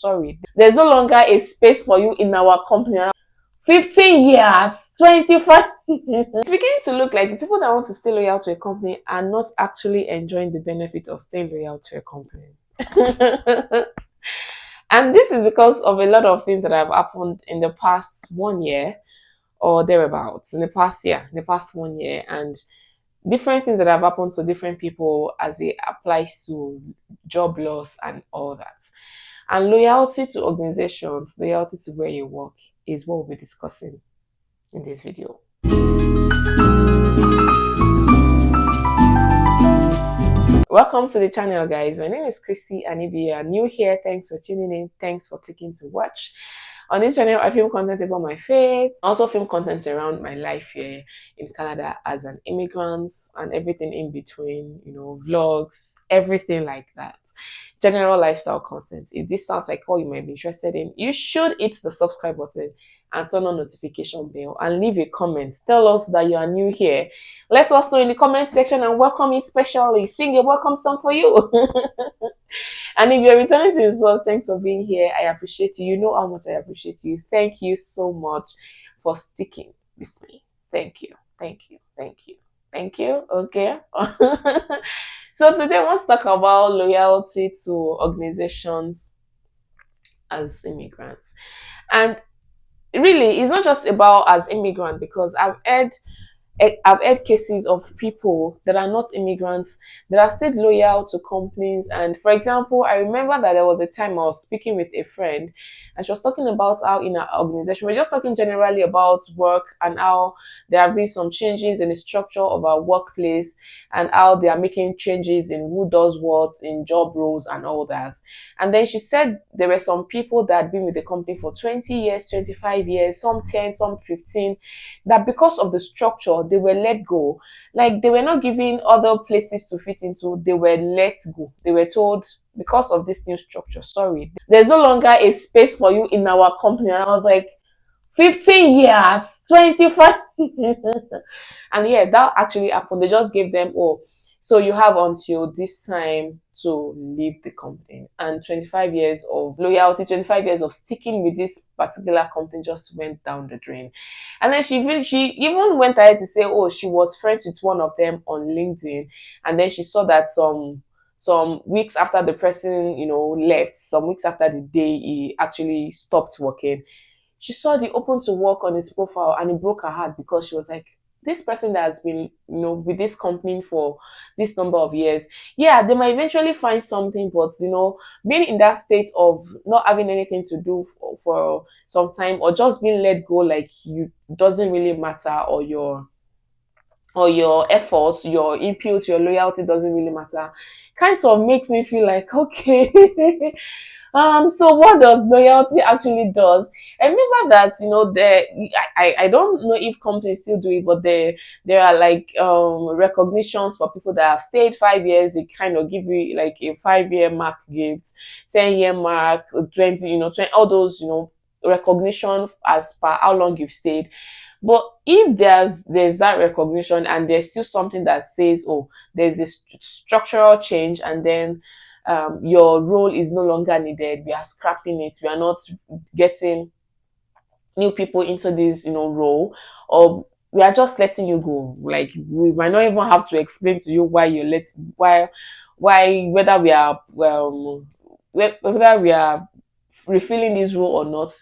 Sorry, there's no longer a space for you in our company. 15 years, 25. It's beginning to look like the people that want to stay loyal to a company are not actually enjoying the benefit of staying loyal to a company. And this is because of a lot of things that have happened in the past 1 year or thereabouts, in the past year, in the past 1 year, and different things that have happened to different people as it applies to job loss and all that. And loyalty to organizations, loyalty to where you work is what we'll be discussing in this video. Welcome to the channel, guys. My name is Christy, and if you are new here, thanks for tuning in. Thanks for clicking to watch. On this channel, I film content about my faith. I also film content around my life here in Canada as an immigrant and everything in between, vlogs, everything like that. General lifestyle content. If this sounds like what you might be interested in, you should hit the subscribe button and turn on notification bell and leave a comment. Tell us that you are new here. Let us know in the comment section and welcome you specially. Sing a welcome song for you. And if you're returning to this world, thanks for being here. I appreciate you. You know how much I appreciate you. Thank you so much for sticking with me. Thank you. Thank you. Thank you. Thank you. Okay. So today I want to talk about loyalty to organizations as immigrants. And really, it's not just about as immigrant, because I've heard cases of people that are not immigrants that have stayed loyal to companies. And for example, I remember that there was a time I was speaking with a friend and she was talking about how in our organization, we're just talking generally about work and how there have been some changes in the structure of our workplace and how they are making changes in who does what in job roles and all that. And then she said there were some people that had been with the company for 20 years, 25 years, some 10, some 15, that because of the structure, they were let go. Like, they were not given other places to fit into. They were let go. They were told, because of this new structure, sorry, there's no longer a space for you in our company. And I was like, 15 years, 25. And yeah, that actually happened. They just gave them, so you have until this time to leave the company. And 25 years of loyalty, 25 years of sticking with this particular company just went down the drain. And then she even went ahead to say, she was friends with one of them on LinkedIn. And then she saw that some weeks after the person, left, some weeks after the day he actually stopped working, she saw the open to work on his profile, and it broke her heart, because she was like, this person that has been, with this company for this number of years, yeah, they might eventually find something, but, being in that state of not having anything to do for some time, or just being let go, like, you doesn't really matter, or your efforts, your input, your loyalty doesn't really matter, kind of makes me feel like, okay, so what does loyalty actually does? I remember that, I don't know if companies still do it, but there are like recognitions for people that have stayed 5 years. They kind of give you like a 5-year mark gift, 10-year mark, 20, 20, all those, recognition as per how long you've stayed. But if there's that recognition and there's still something that says, there's a structural change, and then your role is no longer needed, we are scrapping it, we are not getting new people into this, role, or we are just letting you go. Like, we might not even have to explain to you why whether we are whether we are refilling this role or not.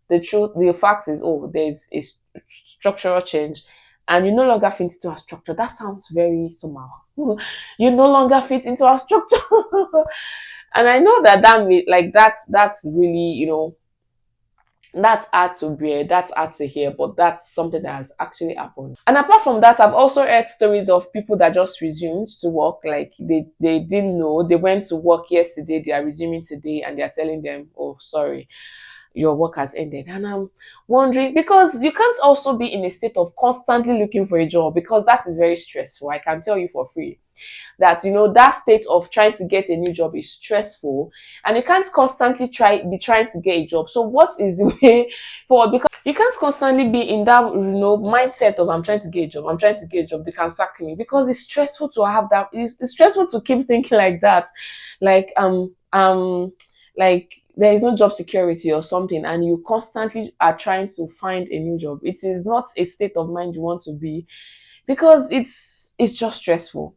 The fact is, there's a structural change, and you no longer fit into our structure. That sounds very somehow. You no longer fit into our structure. And I know that's really, that's hard to bear, that's hard to hear, but that's something that has actually happened. And apart from that, I've also heard stories of people that just resumed to work, like they didn't know, they went to work yesterday, they are resuming today, and they're telling them, sorry, your work has ended. And I'm wondering, because you can't also be in a state of constantly looking for a job, because that is very stressful. I can tell you for free that, that state of trying to get a new job is stressful, and you can't constantly be trying to get a job. So what is the way forward? Because you can't constantly be in that, mindset of, I'm trying to get a job, they can sack me, because it's stressful to have that. It's stressful to keep thinking like that. Like there is no job security or something, and you constantly are trying to find a new job, it is not a state of mind you want to be, because it's just stressful.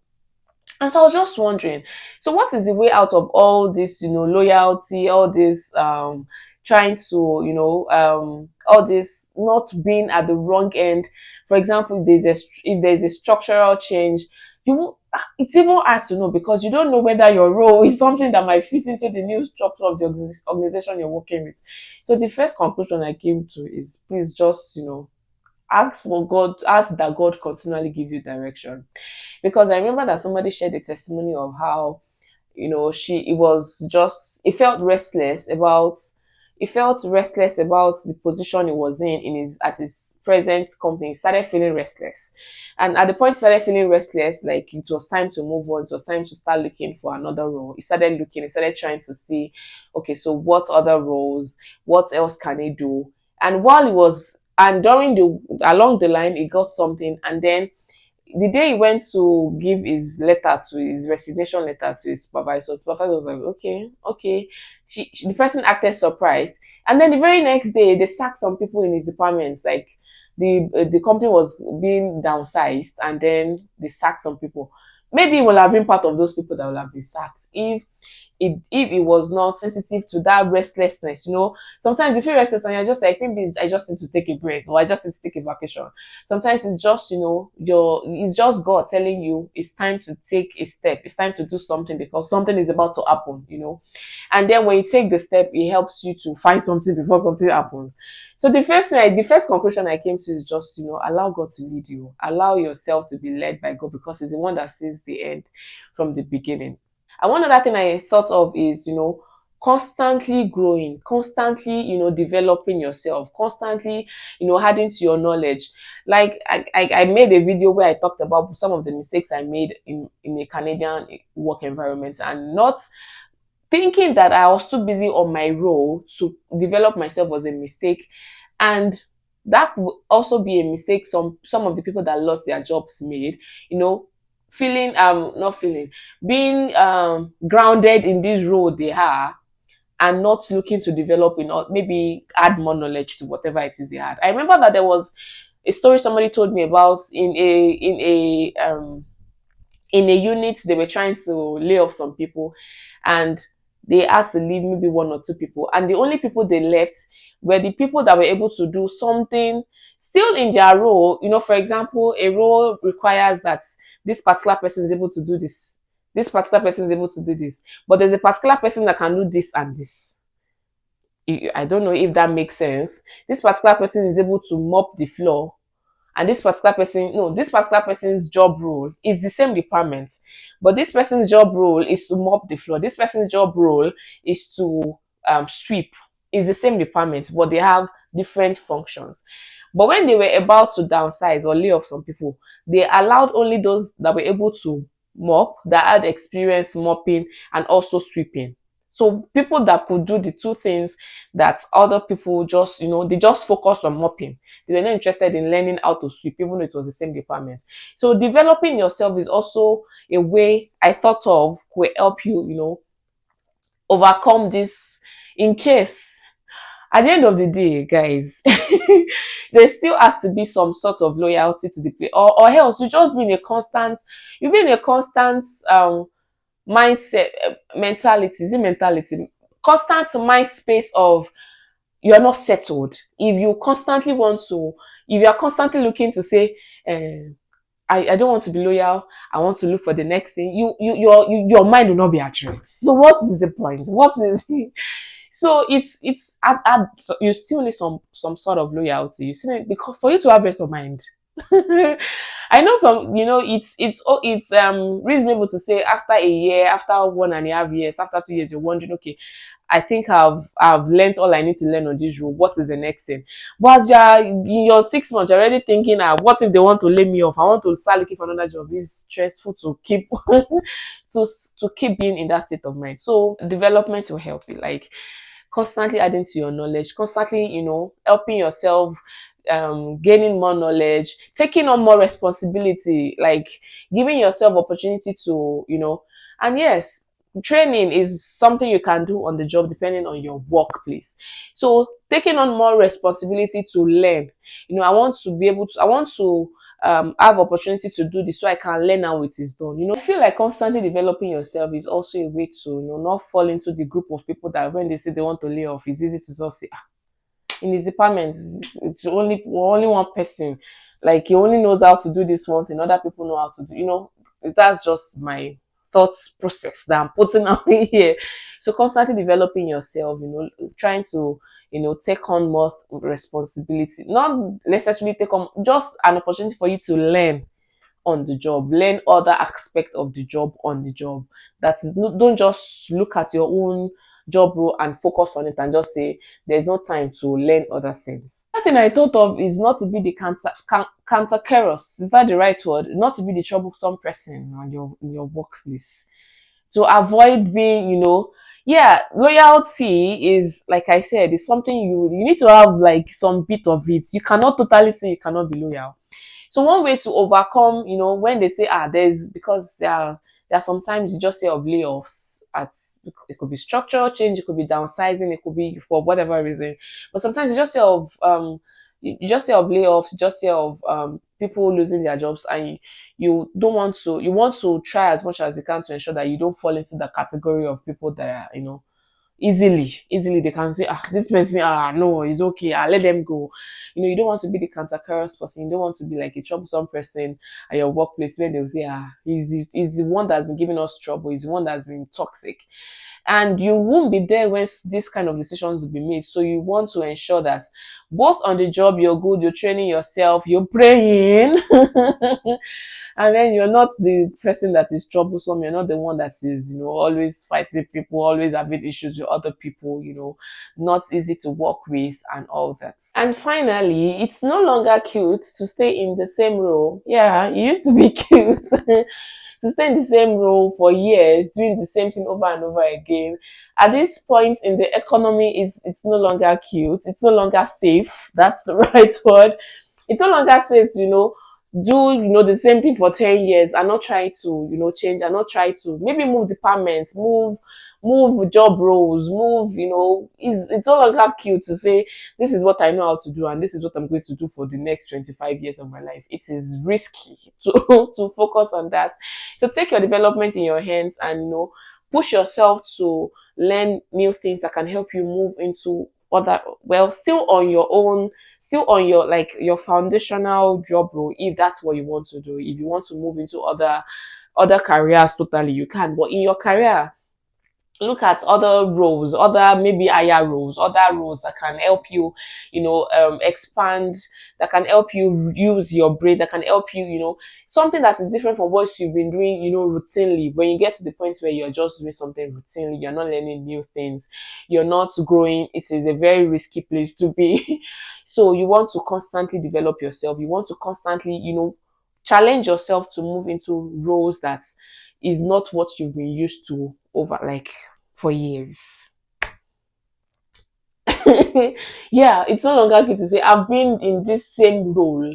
And so I was just wondering, so what is the way out of all this, loyalty, all this trying to, all this not being at the wrong end. For example, if there's a structural change, it's even hard to know, because you don't know whether your role is something that might fit into the new structure of the organization you're working with. So the first conclusion I came to is, please just, ask that God continually gives you direction. Because I remember that somebody shared a testimony of how, she it was just it felt restless about the position he was in his at his present company. He started feeling restless, and at the point he started feeling restless, like it was time to move on, it was time to start looking for another role. He started trying to see, okay, so what other roles, what else can he do? And while he was and during the along the line, he got something, and then the day he went to give his resignation letter to his supervisor was like, okay, okay. The person acted surprised. And then the very next day, they sacked some people in his department. Like, the company was being downsized, and then they sacked some people. Maybe he will have been part of those people that will have been sacked if it was not sensitive to that restlessness. Sometimes you feel restless and you're just like, maybe I just need to take a break, or I just need to take a vacation. Sometimes it's just, it's just God telling you it's time to take a step. It's time to do something, because something is about to happen. And then when you take the step, it helps you to find something before something happens. So the first conclusion I came to is just, allow God to lead you. Allow yourself to be led by God, because He's the one that sees the end from the beginning. And one other thing I thought of is, constantly growing, constantly, developing yourself, constantly, adding to your knowledge. Like I made a video where I talked about some of the mistakes I made in a Canadian work environment, and not thinking that I was too busy on my role to develop myself was a mistake. And that would also be a mistake some of the people that lost their jobs made, you know, feeling not feeling being grounded in this role they are, and not looking to develop maybe add more knowledge to whatever it is they had. I remember that there was a story somebody told me about in a unit. They were trying to lay off some people, and they had to leave maybe one or two people, and the only people they left were the people that were able to do something still in their role. For example, a role requires that this particular person is able to do this particular person is able to do this, but there's a particular person that can do this and this. I don't know if that makes sense. This particular person is able to mop the floor, and this particular person's job role is the same department, but this person's job role is to mop the floor. This person's job role is to sweep. It's the same department, but they have different functions. But when they were about to downsize or lay off some people, they allowed only those that were able to mop, that had experience mopping and also sweeping. So people that could do the two things that other people just, they just focused on mopping. They were not interested in learning how to sweep, even though it was the same department. So developing yourself is also a way I thought of will help you, overcome this, in case at the end of the day, guys, there still has to be some sort of loyalty to the place, or else you be in a constant mindset, mentality, is it mentality? Constant mind space of you're not settled. If you are constantly looking to say, I don't want to be loyal, I want to look for the next thing, your mind will not be at rest. So what is the point? What is so so you still need some sort of loyalty. You still need, because for you to have rest of mind. I know it's reasonable to say after a year, after 1.5 years, after 2 years, you're wondering, okay, I think I've learned all I need to learn on this role. What is the next thing? But as you're in your 6 months, you're already thinking, what if they want to lay me off? I want to start looking for another job. It's stressful to keep to keep being in that state of mind. So development will help you, like constantly adding to your knowledge, constantly, helping yourself, gaining more knowledge, taking on more responsibility, like giving yourself opportunity to, and yes, training is something you can do on the job depending on your workplace. So taking on more responsibility to learn, I want to be able to, I want to have opportunity to do this so I can learn how it is done. I feel like constantly developing yourself is also a way to, not fall into the group of people that when they say they want to lay off, it's easy to just say, in his department, it's only one person. Like, he only knows how to do this one thing, other people know how to do. That's just my thought process that I'm putting out in here. So constantly developing yourself, trying to, take on more responsibility, not necessarily take on, just an opportunity for you to learn on the job, learn other aspect of the job on the job. That is, don't just look at your own job role and focus on it and just say there's no time to learn other things. One thing I thought of is not to be the CounterCarus. Is that the right word? Not to be the troublesome person on in your workplace. To avoid being, yeah, loyalty is, like I said, is something you need to have, like, some bit of it. You cannot totally say you cannot be loyal. So one way to overcome, when they say, because there are sometimes you just say of layoffs at, it could be structural change, it could be downsizing, it could be for whatever reason. But sometimes you just say of you just say of layoffs, you just say of people losing their jobs, and you want to try as much as you can to ensure that you don't fall into the category of people that are, easily they can say, this person, no, it's okay, let them go. You don't want to be the cantankerous person. You don't want to be like a troublesome person at your workplace where they'll say, he's the one that's been giving us trouble, he's the one that's been toxic. And you won't be there when this kind of decisions will be made. So you want to ensure that both on the job you're good, you're training yourself, you're praying, and then you're not the person that is troublesome. You're not the one that is, always fighting people, always having issues with other people, not easy to work with and all that. And finally, it's no longer cute to stay in the same role. Yeah, it used to be cute to stay in the same role for years, doing the same thing over and over again. At this point in the economy, it's no longer cute. It's no longer safe. That's the right word. It's no longer safe to, do, the same thing for 10 years and not try to, change, and not try to maybe move departments, move job roles, move, it's no longer cute to say, this is what I know how to do and this is what I'm going to do for the next 25 years of my life. It is risky to, to focus on that. So take your development in your hands and, push yourself to learn new things that can help you move into other, well, still on your own, still on your, like, your foundational job role, if that's what you want to do. If you want to move into other careers, totally you can. But in your career, look at other roles, other maybe higher roles, other roles that can help you, expand, that can help you use your brain, that can help you, something that is different from what you've been doing, routinely. When you get to the point where you're just doing something routinely, you're not learning new things, you're not growing, it is a very risky place to be. So you want to constantly develop yourself. You want to constantly, challenge yourself to move into roles that is not what you've been used to over, like, for years. Yeah, it's no longer good to say I've been in this same role.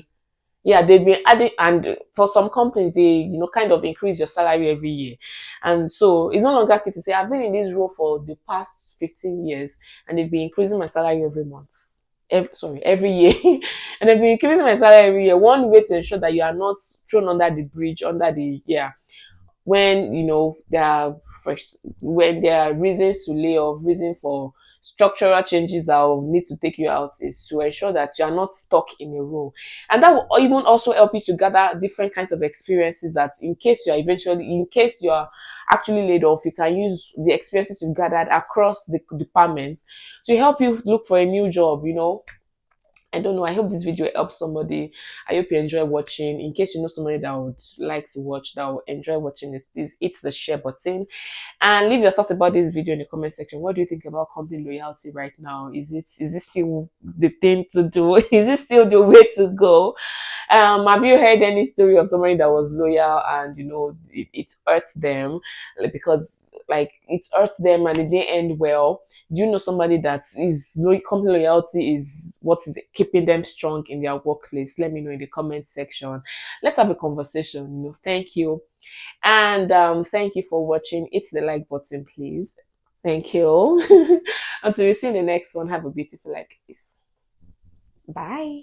Yeah, they've been adding, and for some companies, they, kind of increase your salary every year. And so it's no longer good to say I've been in this role for the past 15 years and they've been increasing my salary every month. Every year. And they've been increasing my salary every year. One way to ensure that you are not thrown under the bridge, under the, yeah, when when there are reasons to lay off, reason for structural changes that will need to take you out, is to ensure that you are not stuck in a role. And that will even also help you to gather different kinds of experiences, that in case you are actually laid off, you can use the experiences you've gathered across the department to help you look for a new job. I don't know. I hope this video helps somebody. I hope you enjoy watching. In case you know somebody that would like to watch, that would enjoy watching this, please hit the share button and leave your thoughts about this video in the comment section. What do you think about company loyalty right now? Is it still the thing to do? Is it still the way to go? Have you heard any story of somebody that was loyal and it hurt them? Because like it hurt them and it didn't end well? Do you know somebody that is company loyalty is what is keeping them strong in their workplace? Let me know in the comment section. Let's have a conversation. Thank you. And thank you for watching. Hit the like button, please. Thank you. Until we see you in the next one, have a beautiful like this. Bye.